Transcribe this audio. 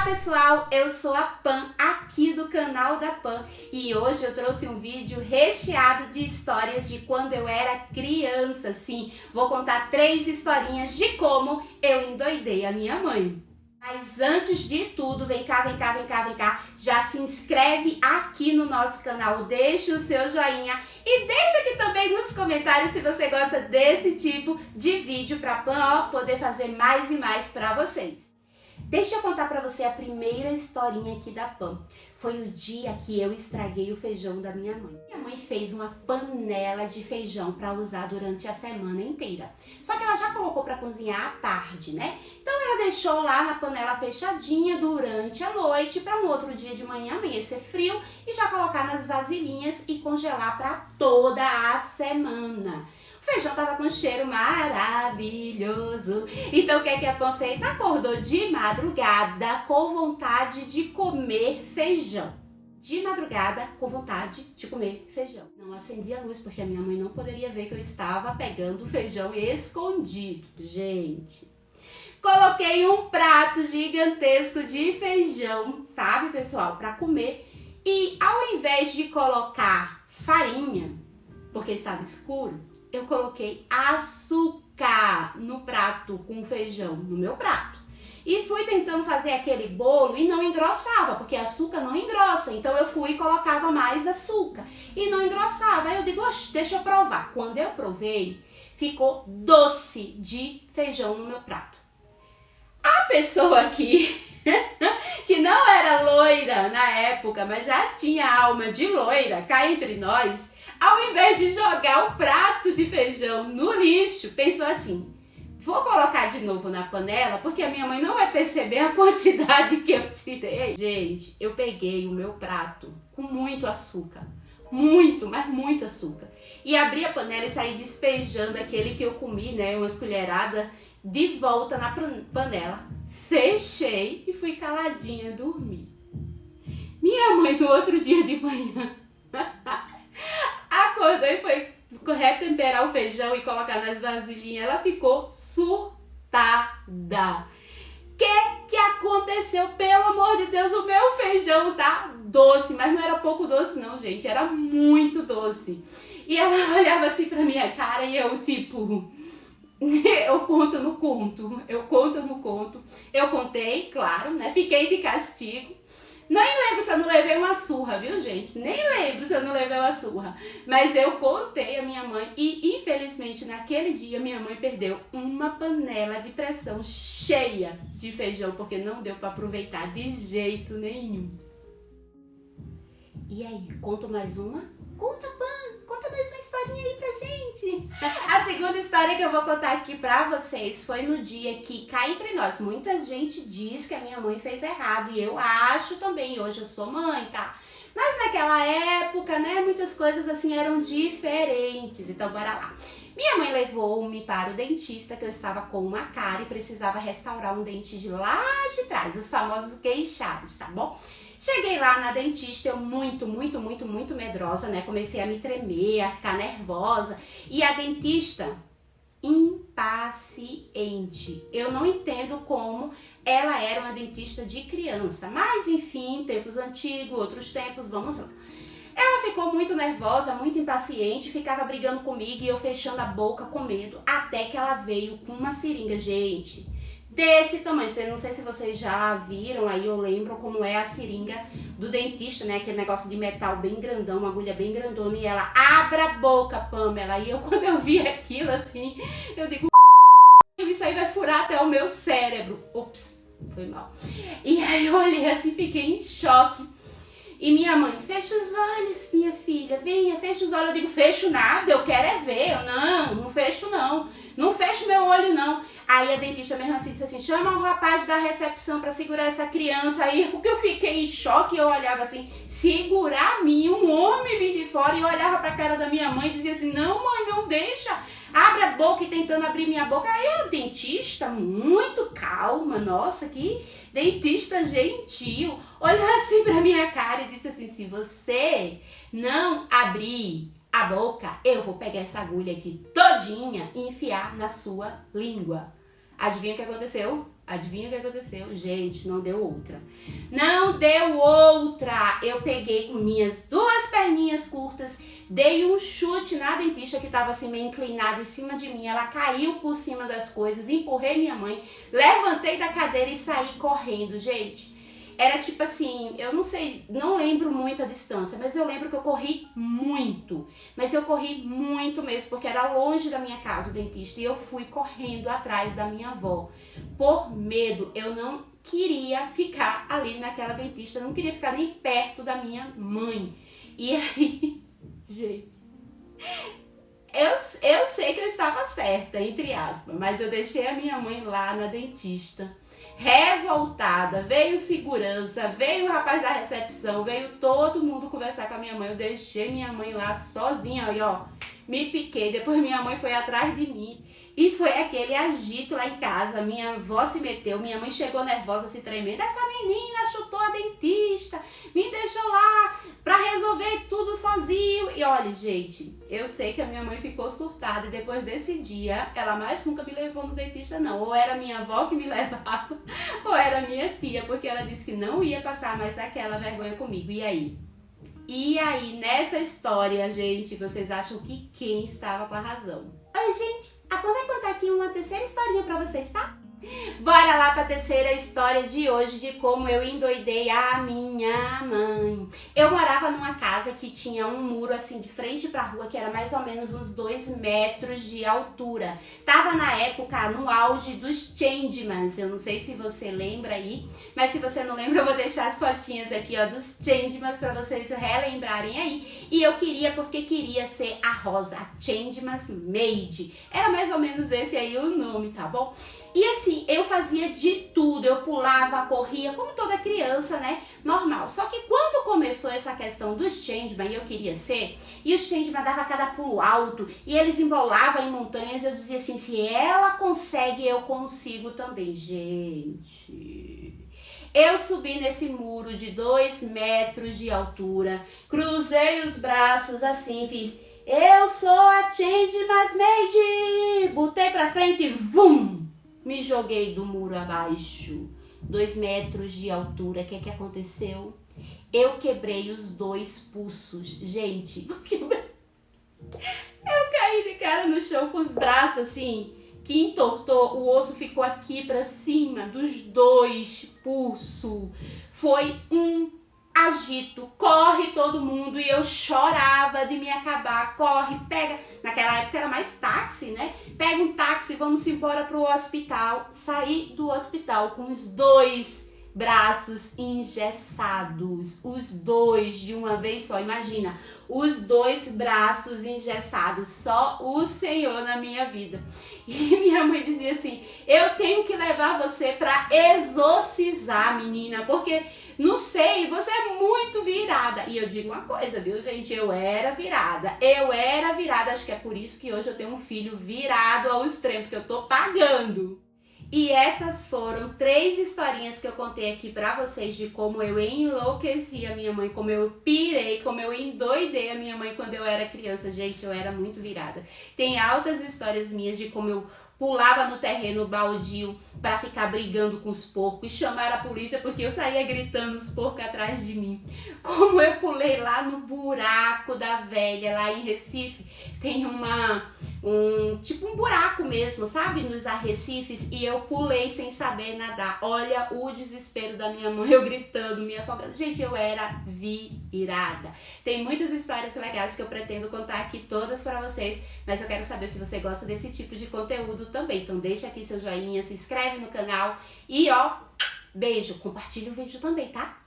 Olá pessoal, eu sou a Pam, aqui do canal da Pam, e hoje eu trouxe um vídeo recheado de histórias de quando eu era criança. Sim, vou contar 3 historinhas de como eu endoidei a minha mãe. Mas antes de tudo, vem cá, já se inscreve aqui no nosso canal, deixa o seu joinha e deixa aqui também nos comentários se você gosta desse tipo de vídeo para a Pam poder fazer mais e mais para vocês. Deixa eu contar pra você a primeira historinha aqui da Pam. Foi o dia que eu estraguei o feijão da minha mãe. Minha mãe fez uma panela de feijão pra usar durante a semana inteira. Só que ela já colocou pra cozinhar à tarde, né? Então ela deixou lá na panela fechadinha durante a noite pra no outro dia de manhã amanhecer frio e já colocar nas vasilhinhas e congelar pra toda a semana. O feijão tava com um cheiro maravilhoso. Então o que é que a Pam fez? Acordou de madrugada com vontade de comer feijão. De madrugada com vontade de comer feijão. Não acendi a luz porque a minha mãe não poderia ver que eu estava pegando o feijão escondido. Gente, coloquei um prato gigantesco de feijão, sabe, pessoal, para comer. E ao invés de colocar farinha, porque estava escuro, eu coloquei açúcar no prato com feijão, no meu prato. E fui tentando fazer aquele bolo e não engrossava, porque açúcar não engrossa. Então eu fui e colocava mais açúcar e não engrossava. Aí eu digo, oxe, deixa eu provar. Quando eu provei, ficou doce de feijão no meu prato. A pessoa aqui, que não era loira na época, mas já tinha alma de loira, cá entre nós, ao invés de jogar o prato de feijão no lixo, pensou assim, vou colocar de novo na panela, porque a minha mãe não vai perceber a quantidade que eu tirei. Gente, eu peguei o meu prato com muito açúcar, muito, mas muito açúcar, e abri a panela e saí despejando aquele que eu comi, né, umas colheradas, de volta na panela. Fechei e fui caladinha dormir. Minha mãe no outro dia de manhã acordou e foi retemperar o feijão e colocar nas vasilhinhas. Ela ficou surtada. Que aconteceu? Pelo amor de Deus, o meu feijão tá doce, mas não era pouco doce não, gente, era muito doce. E ela olhava assim pra minha cara e eu tipo, eu conto no conto. Eu contei, claro, né? Fiquei de castigo. Nem lembro se eu não levei uma surra, viu, gente? Nem lembro se eu não levei uma surra. Mas eu contei a minha mãe e, infelizmente, naquele dia, minha mãe perdeu uma panela de pressão cheia de feijão, porque não deu para aproveitar de jeito nenhum. E aí, conto mais uma? Conta, Pam! Conta mais uma historinha aí pra gente! A segunda história que eu vou contar aqui pra vocês foi no dia que, cá entre nós, muita gente diz que a minha mãe fez errado, e eu acho também, hoje eu sou mãe, tá? Mas naquela época, né, muitas coisas assim eram diferentes, então bora lá. Minha mãe levou-me para o dentista, que eu estava com uma cárie e precisava restaurar um dente de lá de trás, os famosos queixados, tá bom? Cheguei lá na dentista, eu muito medrosa, né? Comecei a me tremer, a ficar nervosa. E a dentista, impaciente. Eu não entendo como ela era uma dentista de criança. Mas, enfim, tempos antigos, outros tempos, vamos lá. Ela ficou muito nervosa, muito impaciente, ficava brigando comigo e eu fechando a boca com medo. Até que ela veio com uma seringa, gente, desse tamanho. Não sei se vocês já viram aí, eu lembro como é a seringa do dentista, né? Aquele negócio de metal bem grandão, uma agulha bem grandona. E ela, abra a boca, Pamela. E eu, quando eu vi aquilo assim, eu digo, isso aí vai furar até o meu cérebro. Ups, foi mal. E aí eu olhei assim, fiquei em choque. E minha mãe, fecha os olhos, minha filha, venha, fecha os olhos. Eu digo, fecho nada, eu quero é ver. Eu, não fecho não, não fecho meu olho não. Aí a dentista mesmo assim disse assim, chama o rapaz da recepção pra segurar essa criança. Aí porque eu fiquei em choque, eu olhava assim, segurar a mim, um homem vindo de fora. E eu olhava pra cara da minha mãe e dizia assim, não mãe, não deixa. Abre a boca, e tentando abrir minha boca. Aí o dentista, muito calma, nossa, que dentista gentil, olhou assim pra minha cara e disse assim, se você não abrir a boca, eu vou pegar essa agulha aqui todinha e enfiar na sua língua. Adivinha o que aconteceu? A Adivinha o que aconteceu? Gente, não deu outra. Não deu outra! Eu peguei com minhas 2 perninhas curtas, dei um chute na dentista que estava assim meio inclinada em cima de mim. Ela caiu por cima das coisas, empurrei minha mãe, levantei da cadeira e saí correndo, gente. Era tipo assim, eu não sei, não lembro muito a distância, mas eu lembro que eu corri muito. Mas eu corri muito mesmo, porque era longe da minha casa o dentista. E eu fui correndo atrás da minha avó. Por medo, eu não queria ficar ali naquela dentista, não queria ficar nem perto da minha mãe. E aí, gente, eu sei que eu estava certa, entre aspas, mas eu deixei a minha mãe lá na dentista. Revoltada, veio segurança, veio o rapaz da recepção, veio todo mundo conversar com a minha mãe. Eu deixei minha mãe lá sozinha, aí ó, me piquei. Depois minha mãe foi atrás de mim e foi aquele agito lá em casa. Minha avó se meteu, minha mãe chegou nervosa, se tremendo. Essa menina chutou a dentista, me deixou lá pra resolver tudo sozinho. E olha, gente, eu sei que a minha mãe ficou surtada e depois desse dia, ela mais nunca me levou no dentista não. Ou era minha avó que me levava, ou era minha tia, porque ela disse que não ia passar mais aquela vergonha comigo. E aí? E aí, nessa história, gente, vocês acham que quem estava com a razão? Oi, gente, a Pô vai contar aqui uma terceira historinha pra vocês, tá? Bora lá pra terceira história de hoje, de como eu endoidei a minha mãe. Eu morava numa casa que tinha um muro assim de frente pra rua, que era mais ou menos uns 2 metros de altura. Tava na época no auge dos Changemans, eu não sei se você lembra aí, mas se você não lembra eu vou deixar as fotinhas aqui ó dos Changemans pra vocês relembrarem aí. E eu queria porque queria ser a Rosa, a Changemans Maid. Era mais ou menos esse aí o nome, tá bom? E assim, eu fazia de tudo, eu pulava, corria, como toda criança, né, normal. Só que quando começou essa questão dos Changeman, eu queria ser, e os Changeman davam cada pulo alto, e eles embolavam em montanhas, eu dizia assim, se ela consegue, eu consigo também. Gente, eu subi nesse muro de 2 metros de altura, cruzei os braços assim, fiz, eu sou a Changeman Maid, botei pra frente e vum! Me joguei do muro abaixo, 2 metros de altura. O que aconteceu? Eu quebrei os 2 pulsos. Gente, eu caí de cara no chão com os braços assim, que entortou. O osso ficou aqui pra cima dos 2 pulsos. Foi um agito, corre todo mundo e eu chorava de me acabar, corre, pega, naquela época era mais táxi, né? Pega um táxi, vamos embora pro hospital. Saí do hospital com os 2 braços engessados, os 2 de uma vez só, imagina, os 2 braços engessados, só o Senhor na minha vida. E minha mãe dizia assim, eu tenho que levar você para exorcizar, menina, porque, não sei, você é muito virada. E eu digo uma coisa, viu, gente, eu era virada, acho que é por isso que hoje eu tenho um filho virado ao extremo, porque eu tô pagando. E essas foram 3 historinhas que eu contei aqui pra vocês de como eu enlouqueci a minha mãe, como eu pirei, como eu endoidei a minha mãe quando eu era criança. Gente, eu era muito virada. Tem altas histórias minhas de como eu pulava no terreno baldio pra ficar brigando com os porcos e chamar a polícia porque eu saía gritando os porcos atrás de mim. Como eu pulei lá no buraco da velha, lá em Recife, tem tipo um buraco mesmo, sabe? Nos arrecifes, e eu pulei sem saber nadar. Olha o desespero da minha mãe, eu gritando, me afogando. Gente, eu era virada. Tem muitas histórias legais que eu pretendo contar aqui todas pra vocês, mas eu quero saber se você gosta desse tipo de conteúdo também. Então deixa aqui seu joinha, se inscreve no canal e ó, beijo, compartilha o vídeo também, tá?